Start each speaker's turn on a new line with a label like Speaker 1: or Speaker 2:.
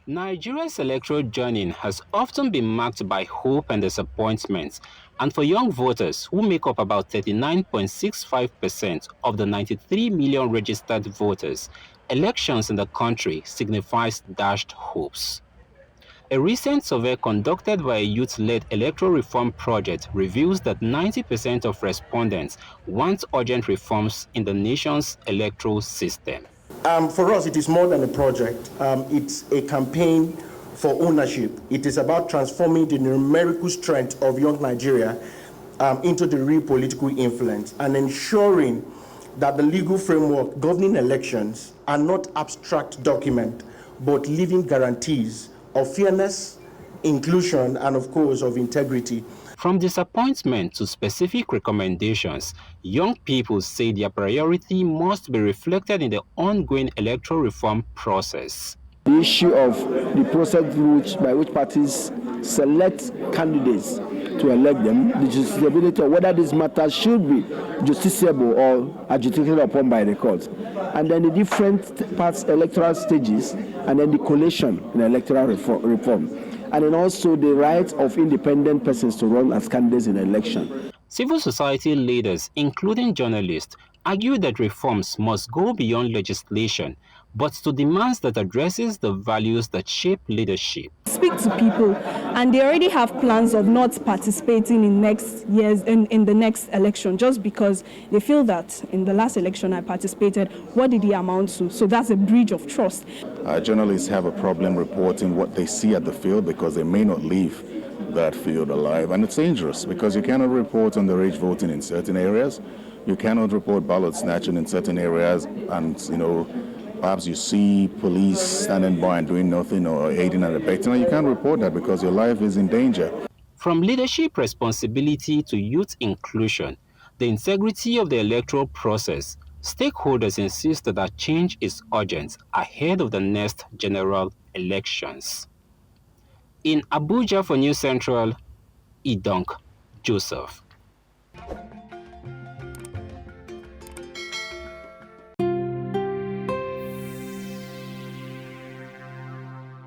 Speaker 1: Nigeria's electoral journey has often been marked by hope and disappointment, and for young voters who make up about 39.65% of the 93 million registered voters, elections in the country signifies dashed hopes. A recent survey conducted by a youth-led electoral reform project reveals that 90% of respondents want urgent reforms in the nation's electoral system.
Speaker 2: For us, it is more than a project. It's a campaign for ownership. It is about transforming the numerical strength of young Nigeria into the real political influence and ensuring that the legal framework governing elections are not abstract documents, but living guarantees of fairness, inclusion, and of course, of integrity.
Speaker 1: From disappointment to specific recommendations, young people say their priority must be reflected in the ongoing electoral reform process.
Speaker 3: The issue of the process by which parties select candidates to elect them, the justiciability of whether these matters should be justiciable or adjudicated upon by the courts, and then the different parts, electoral stages, and then the collation in electoral reform, and then also the right of independent persons to run as candidates in an election.
Speaker 1: Civil society leaders, including journalists, argue that reforms must go beyond legislation, but to demands that addresses the values that shape leadership.
Speaker 4: Speak to people, and they already have plans of not participating in the next election, just because they feel that in the last election I participated, what did it amount to? So that's a breach of trust.
Speaker 5: Journalists have a problem reporting what they see at the field because they may not leave that field alive, and it's dangerous because you cannot report underage voting in certain areas, you cannot report ballot snatching in certain areas, and perhaps you see police standing by and doing nothing or aiding and abetting, and you can't report that because your life is in danger.
Speaker 1: From leadership responsibility to youth inclusion, the integrity of the electoral process, stakeholders insist that change is urgent ahead of the next general elections. In Abuja for News Central, Idonk Joseph.